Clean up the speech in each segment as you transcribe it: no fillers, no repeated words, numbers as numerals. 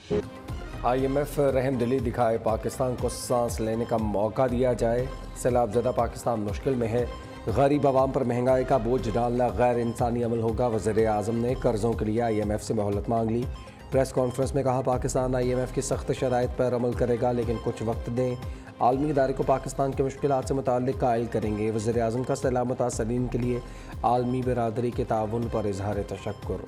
IMF रहमदिली दिखाए, पाकिस्तान को सांस लेने का मौका दिया जाए। सैलाबज़दा पाकिस्तान मुश्किल में है, गरीब आवाम पर महंगाई का बोझ डालना गैर इंसानी अमल होगा। वज़ीर आज़म ने कर्ज़ों के लिए IMF से मोहलत मांग ली। प्रेस कॉन्फ्रेंस में कहा, पाकिस्तान IMF की सख्त शराइत पर अमल करेगा, लेकिन कुछ वक्त दें। आलमी इदारे को पाकिस्तान की मुश्किलात से मुताल्लिक़ कायल करेंगे। वज़ीर आज़म का सलामत मुतासरीन के लिए आलमी बरादरी के ताउन पर इजहार तशक्कुर।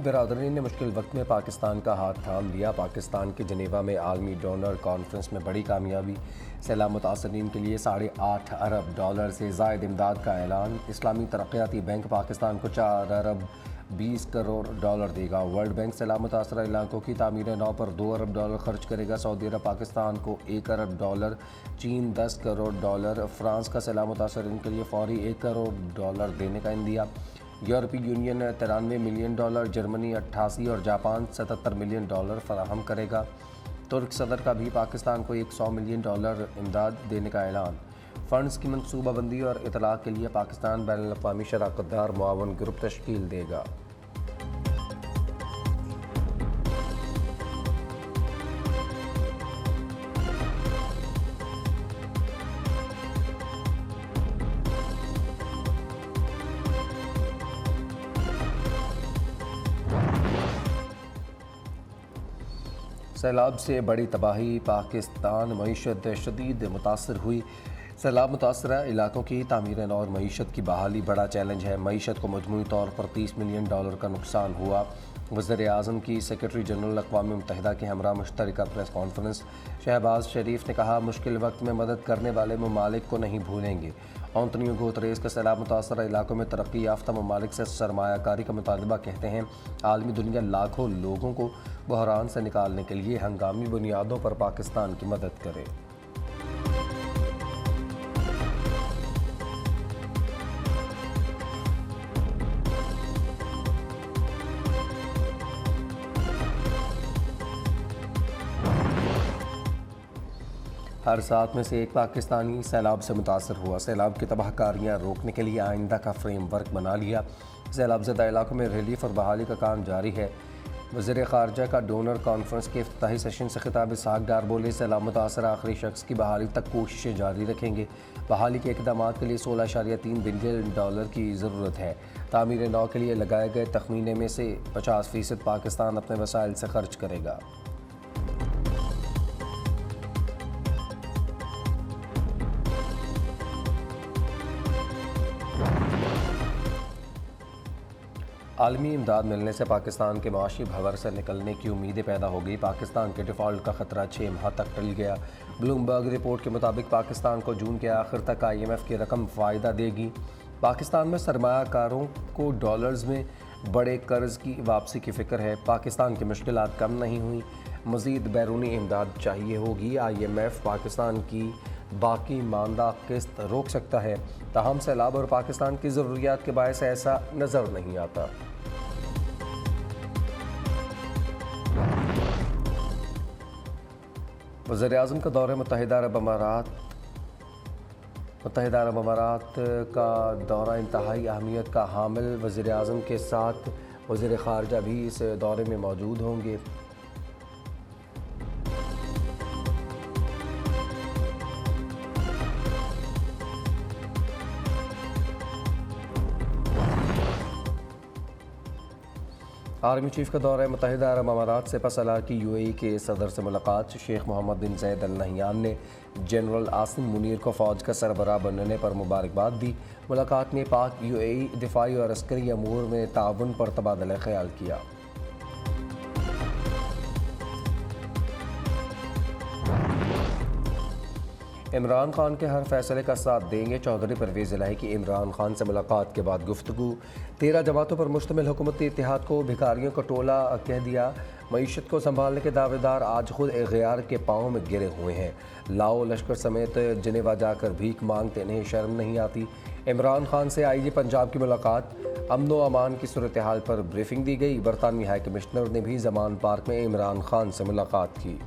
बरादरी ने मुश्किल वक्त में पाकिस्तान का हाथ थाम लिया। पाकिस्तान के जनेवा में आलमी डोनर कॉन्फ्रेंस में बड़ी कामयाबी। सैलाब मुतासरीन के लिए $8.5 अरब से ज़ायद इमदाद का ऐलान। इस्लामी तरक्याती बैंक पाकिस्तान को $4 अरब 20 करोड़ देगा। वर्ल्ड बैंक सैलाब मुतासर इलाकों की तामीर नौ पर $2 अरब खर्च करेगा। सऊदी अरब पाकिस्तान को $1 अरब, चीन $10 करोड़, फ्रांस का सैलाब मुतासरीन के लिए फौरी $1 करोड़ देने का इंदिया। यूरोपीय यूनियन $93 मिलियन, जर्मनी 88 और जापान $77 मिलियन फराहम करेगा। तुर्क सदर का भी पाकिस्तान को $100 मिलियन इमदाद देने का ऐलान। फ़ंड्स की मनसूबाबंदी और इतलाक़ के लिए पाकिस्तान बैनुल-अक़वामी शराकतदार मुआवन ग्रुप तश्कील देगा। सैलाब से बड़ी तबाही, पाकिस्तान मईशत शदीद मुतासर हुई। सैलाब मुतासरा इलाकों की तामीर नौ और मईशत की बहाली बड़ा चैलेंज है। मईशत को मजमूई तौर पर $30 मिलियन का नुकसान हुआ। वज़ीर आज़म की सेक्रेटरी जनरल अक़वाम मुत्तहिदा के हमरा मुश्तरका प्रेस कॉन्फ्रेंस। शहबाज शरीफ ने कहा, मुश्किल वक्त में मदद करने वाले ममालिक को नहीं भूलेंगे। एंटोनियो गुतरेस का सैलाब मुतासरा इलाकों में तरक्की याफ्ता ममालिक से सरमायाकारी का मुतालबा कहते हैं। आलमी दुनिया लाखों लोगों को बहरान से निकालने के लिए हंगामी बुनियादों पर पाकिस्तान की मदद करे। हर 7 में से एक पाकिस्तानी सैलाब से मुतासर हुआ। सैलाब की तबाहकारियाँ रोकने के लिए आइंदा का फ्रेम वर्क बना लिया। सैलाबज़दा इलाकों में रिलीफ और बहाली का काम जारी है। वज़ीर ख़ारजा का डोनर कॉन्फ्रेंस के इफ्तिताही सेशन से खिताब इसहाक डार बोले, सैलाब मुतासर आखिरी शख्स की बहाली तक कोशिशें जारी रखेंगे। बहाली के इक़दामात के लिए $16.3 बिलियन की ज़रूरत है। तामीर नौ के लिए लगाए गए तखमीने में से 50% पाकिस्तान अपने वसाइल से खर्च करेगा। आलमी इमदाद मिलने से पाकिस्तान के माशी भंवर से निकलने की उम्मीदें पैदा हो गई। पाकिस्तान के डिफ़ॉल्ट का ख़तरा 6 माह तक टल गया। ब्लूमबर्ग रिपोर्ट के मुताबिक पाकिस्तान को जून के आखिर तक IMF की रकम फ़ायदा देगी। पाकिस्तान में सरमायाकारों को डॉलर्स में बड़े कर्ज की वापसी की फ़िक्र है। पाकिस्तान की मुश्किलात कम नहीं हुई, मज़ीद बैरूनी इमदाद चाहिए होगी। IMF पाकिस्तान की बाकी मानदा किस्त रोक सकता है, ताहम सैलाब और पाकिस्तान की ज़रूरियात के बायस ऐसा नज़र नहीं आता। वज़ीर आज़म का दौरे मुत्तहिदा अरब अमारात का दौरा इंतहाई अहमियत का हामिल। वज़ीर आज़म के साथ वज़ीर ख़ारजा भी इस दौरे में मौजूद होंगे। आर्मी चीफ का दौरा मुत्तहिदा अरब अमारात से पसला की UAE के सदर से मुलाकात। शेख मोहम्मद बिन ज़ायद अल नहयान ने जनरल आसिम मुनीर को फ़ौज का सरबराह बनने पर मुबारकबाद दी। मुलाकात में पाक UAE दिफाई और अस्करी अमूर में ताउन पर तबादला ख्याल किया। इमरान खान के हर फैसले का साथ देंगे। चौधरी परवेज़ इलाही की इमरान खान से मुलाकात के बाद गुफ्तगू। 13 जमातों पर मुश्तमिल हुकूमती इत्तेहाद को भिखारियों का टोला कह दिया। मईशत को संभालने के दावेदार आज खुद अगयार के पाँव में गिरे हुए हैं। लाओ लश्कर समेत जिनेवा जाकर भीख मांगते इन्हें शर्म नहीं आती। इमरान खान से IG पंजाब की मुलाकात। अमन व अमान की सूरत हाल पर ब्रीफिंग दी गई। बरतानवी हाई कमिश्नर ने भी जमान पार्क में इमरान खान से मुलाकात की।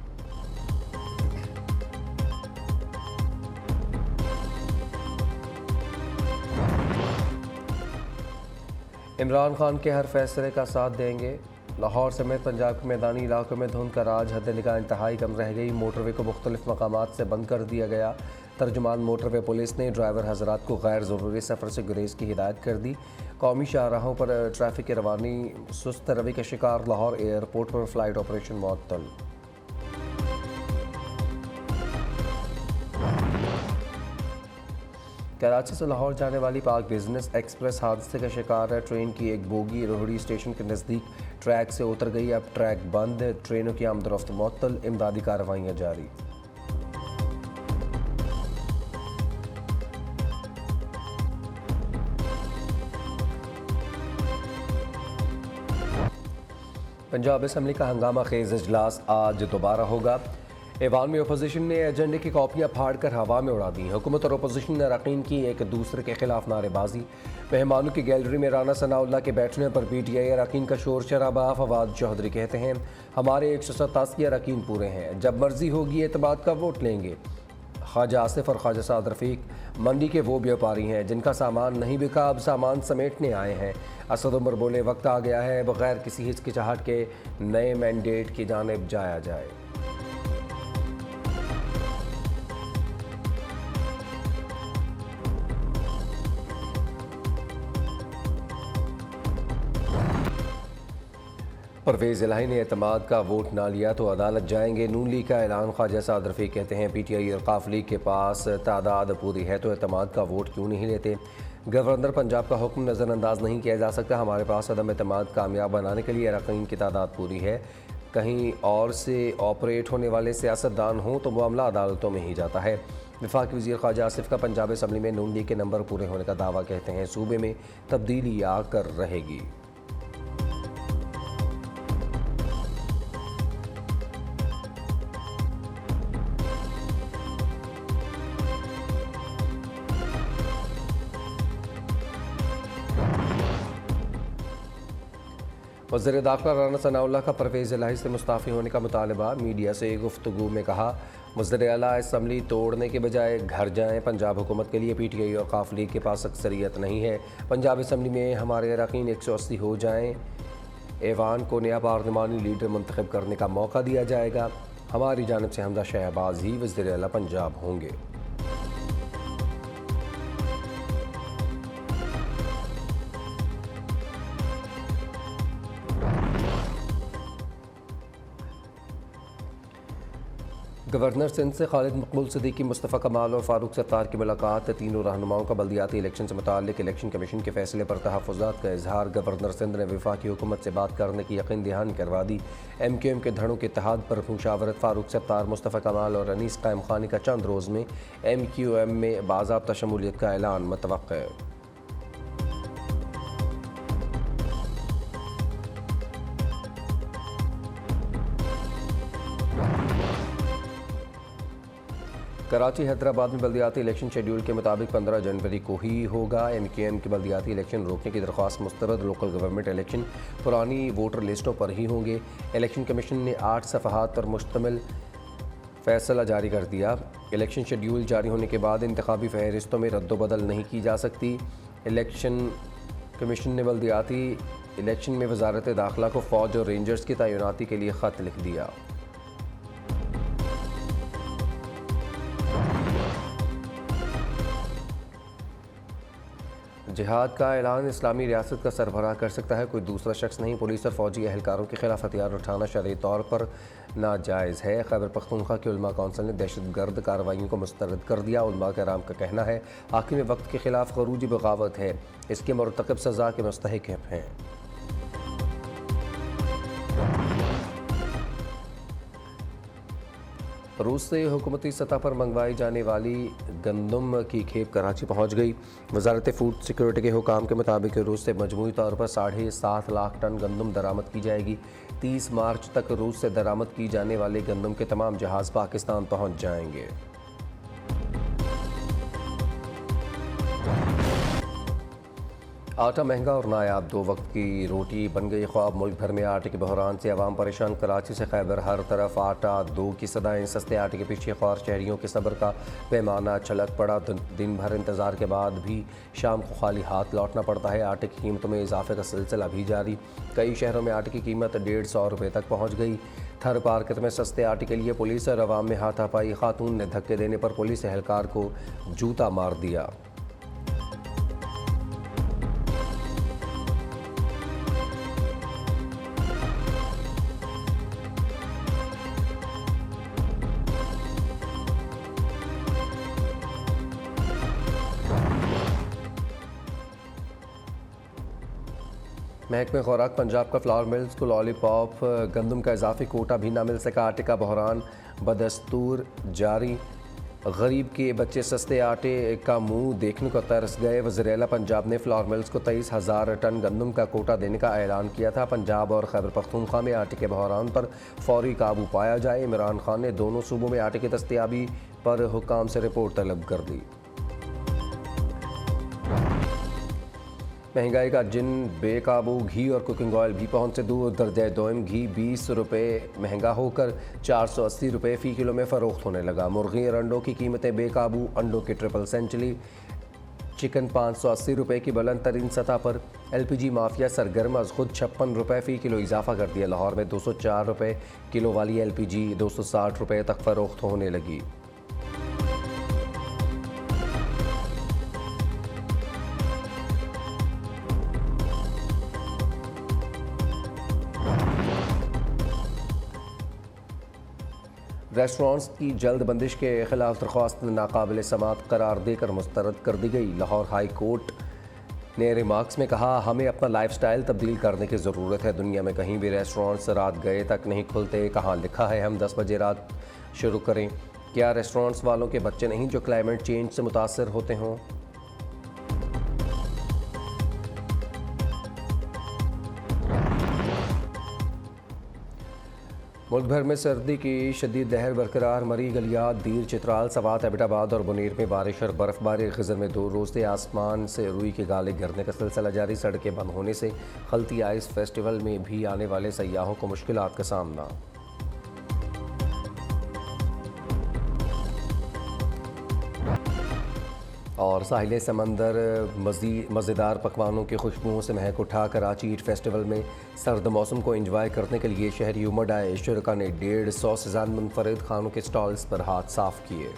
इमरान खान के हर फैसले का साथ देंगे। लाहौर समेत पंजाब के मैदानी इलाकों में धुंध का राज हद निगाह इंतहाई कम रह गई। मोटरवे को मुख्तलिफ मकामात से बंद कर दिया गया। तर्जुमान मोटरवे पुलिस ने ड्राइवर हजरात को गैर ज़रूरी सफ़र से गुरेज की हिदायत कर दी। कौमी शाहराहों पर ट्रैफिक की रवानी सुस्त रवि का शिकार। लाहौर एयरपोर्ट पर फ़्लाइट ऑपरेशन मुअत्तल। कराची से लाहौर जाने वाली पाक बिजनेस एक्सप्रेस हादसे का शिकार है। ट्रेन की एक बोगी रोहड़ी स्टेशन के नज़दीक ट्रैक से उतर गई। अब ट्रैक बंद, ट्रेनों की आमदरफ्त मुअत्तल, इमदादी कार्रवाइयाँ जारी। पंजाब असम्बली का हंगामा खेज इजलास आज दोबारा होगा। ऐवान में अपोजिशन ने एजेंडे की कॉपियाँ फाड़ कर हवा में उड़ा दी। हुकूमत और अपोजिशन अरकान की एक दूसरे के खिलाफ नारेबाजी। मेहमानों की गैलरी में राना सनाउल्लाह के बैठने पर PTI अरकान का शोर शराबा। फवाद चौधरी कहते हैं हमारे 187 अरकान पूरे हैं, जब मर्जी होगी एतमाद का वोट लेंगे। ख्वाजा आसिफ और ख्वाजा साद रफ़ीक मंडी के वो व्यापारी हैं जिनका सामान नहीं बिका, अब सामान समेटने आए हैं। असद उमर बोले वक्त आ गया है बगैर किसी हिचकिचाहट के नए मैंडेट की जानिब जाया जाए। परवेज़ इलाही ने एतमाद का वोट ना लिया तो अदालत जाएंगे। नून लीग का ऐलान। ख्वाजा साद रफ़ीक कहते हैं PTI और काफ लीग के पास तादाद पूरी है तो एतमाद का वोट क्यों नहीं लेते। गवर्नर पंजाब का हुक्म नज़रअंदाज नहीं किया जा सकता। हमारे पास अदम एतमाद कामयाब बनाने के लिए अरकान की तादाद पूरी है। कहीं और से ऑपरेट होने वाले सियासतदान हों तो मामला अदालतों में ही जाता है। वफाकी वज़ीर ख्वाजा आसिफ का पंजाब असम्बली में नून लीग के नंबर पूरे होने का दावा। कहते हैं सूबे में तब्दीली आकर रहेगी। वज़ीर दाखिला राना सनाउल्लाह का परवेज़ इलाही से मुस्ताफ़ी होने का मुतालबा। मीडिया से गुफ्तगू में कहा वज़ीर आला असम्बली तोड़ने के बजाय घर जाएँ। पंजाब हुकूमत के लिए PTI और काफ लीग के पास अक्सरियत नहीं है। पंजाब असम्बली में हमारे अरकान 180 हो जाएँ। ऐवान को नया पार्लिमानी लीडर मुंतखब करने का मौका दिया जाएगा। हमारी जानिब से हमजा शहबाज ही वज़ीर आला पंजाब होंगे। गवर्नर सिंध से खालिद मकबूल सिद्दीकी, मुस्तफ़ा कमाल और फारूक सत्तार की मुलाकात। तीनों रहनुमाओं का बल्दियाती इलेक्शन से मुताल्लिक़ इलेक्शन कमीशन के फैसले पर तहफ़्फ़ुज़ात का इजहार। गवर्नर सिंध ने वफाकी हुकूमत से बात करने की यकीन दहानी करवा दी। MQM के धड़ों के इत्तेहाद पर मुशावरत। फारूक सत्तार, मुस्तफ़ा कमाल और अनीस क़ायम खानी का चंद रोज़ में MQM में बाज़ाब्ता शमूलियत का ऐलान मुतवक्किल है। कराची हैदराबाद में बल्दियाती इलेक्शन शेड्यूल के मुताबिक 15 जनवरी को ही होगा। MQM के बल्दियाती इलेक्शन रोकने की दरख्वास्त मुस्तरद। लोकल गवर्नमेंट इलेक्शन पुरानी वोटर लिस्टों पर ही होंगे। इलेक्शन कमीशन ने 8 सफ़हात पर मुश्तमिल फैसला जारी कर दिया। इलेक्शन शेड्यूल जारी होने के बाद इंतखाबी फहरिस्तों में रद्दोबदल नहीं की जा सकती। इलेक्शन कमीशन ने बल्दियाती इलेक्शन में वजारत दाखिला को फ़ौज और रेंजर्स की तैनाती के लिए ख़त लिख दिया। जिहाद का ऐलान इस्लामी रियासत का सरबराह कर सकता है, कोई दूसरा शख्स नहीं। पुलिस और फौजी एहलकारों के खिलाफ हथियार उठाना शरई तौर पर नाजायज़ है। खैबर पख्तूनख्वा की उलमा कौंसिल ने दहशतगर्द कार्रवाइयों को मुस्तरद कर दिया। उलमा कराम का कहना है हाकिम वक्त के खिलाफ खरूजी बगावत है, इसके मरतकब सज़ा के मुस्तहिक हैं। रूस से हुकूमती सतह पर मंगवाई जाने वाली गंदम की खेप कराची पहुंच गई। वजारत फूड सिक्योरिटी के हुकाम के मुताबिक रूस से मजमूई तौर पर 7.5 लाख टन गंदम दरामद की जाएगी। 30 मार्च तक रूस से दरामद की जाने वाले गंदम के तमाम जहाज़ पाकिस्तान पहुंच जाएंगे। आटा महंगा और नायाब, दो वक्त की रोटी बन गई ख्वाब। मुल्क भर में आटे के बहरान से अवाम परेशान। कराची से खैबर हर तरफ आटा दो की सदाएं। सस्ते आटे के पीछे ख्वार शहरियों के सब्र का पैमाना छलक पड़ा। दिन भर इंतज़ार के बाद भी शाम को खाली हाथ लौटना पड़ता है। आटे की कीमतों में इजाफे का सिलसिला भी जारी। कई शहरों में आटे की कीमत 150 रुपये तक पहुँच गई। थर मार्केट में सस्ते आटे के लिए पुलिस और अवाम में हाथापाई। खातून ने धक्के देने पर पुलिस एहलकार को जूता मार दिया। महकमे खुराक पंजाब का फ्लावर मिल्स को लॉलीपॉप गंदम का इजाफी कोटा भी ना मिल सका। आटे का बहरान बदस्तूर जारी। गरीब के बच्चे सस्ते आटे का मुंह देखने को तरस गए। वज़ीर आला पंजाब ने फ्लावर मिल्स को 23,000 टन गंदम का कोटा देने का ऐलान किया था। पंजाब और खैबर पख्तूनख्वा में आटे के बहरान पर फौरी काबू पाया जाए। इमरान खान ने दोनों सूबों में आटे की दस्तयाबी पर हुक्काम से रिपोर्ट तलब कर दी। महंगाई का जिन बेकाबू, घी और कुकिंग ऑयल भी पहुंच से दूर। दर्जा दोम घी 20 रुपये महंगा होकर 480 रुपये फ़ी किलो में फ़रोख्त होने लगा। मुर्गी और अंडों की कीमतें बेकाबू। अंडों की ट्रिपल सेंचुरी, चिकन 580 रुपये की बुलंद तरीन सतह पर। LPG माफिया सरगर्म, अज खुद 56 रुपये फ़ी किलो इजाफा कर दिया। लाहौर में 204 रुपये किलो वाली LPG 260 रुपये तक फ़रोख्त होने लगी। रेस्टोरेंट्स की जल्द बंदिश के खिलाफ दरख्वास्त नाकाबिल समात करार देकर मुस्तरद कर दी गई। लाहौर हाई कोर्ट ने रिमार्क्स में कहा, हमें अपना लाइफस्टाइल तब्दील करने की ज़रूरत है। दुनिया में कहीं भी रेस्टोरेंट्स रात गए तक नहीं खुलते। कहाँ लिखा है हम 10 बजे रात शुरू करें? क्या रेस्टोरेंट्स वालों के बच्चे नहीं जो क्लाइमेट चेंज से मुतासर होते हों? मुल्क भर में सर्दी की शदीद लहर बरकरार। मरी, गलियात, दीर, चित्राल, सवात, एबटाबाद और बुनेर में बारिश और बर्फबारी। खिज़र में 2 रोज़ से आसमान से रुई के गाले गिरने का सिलसिला जारी। सड़कें बंद होने से खलती आइस फेस्टिवल में भी आने वाले सयाहों को मुश्किलात का सामना। और साहिल समंदर मज़ेदार पकवानों की खुशबुओं से महक उठा। कराची ईट फेस्टिवल में सर्द मौसम को एंजॉय करने के लिए शहरी उमड़ आए। शुरका ने 150 से ज़्यादा मुनफरद खानों के स्टॉल्स पर हाथ साफ किए।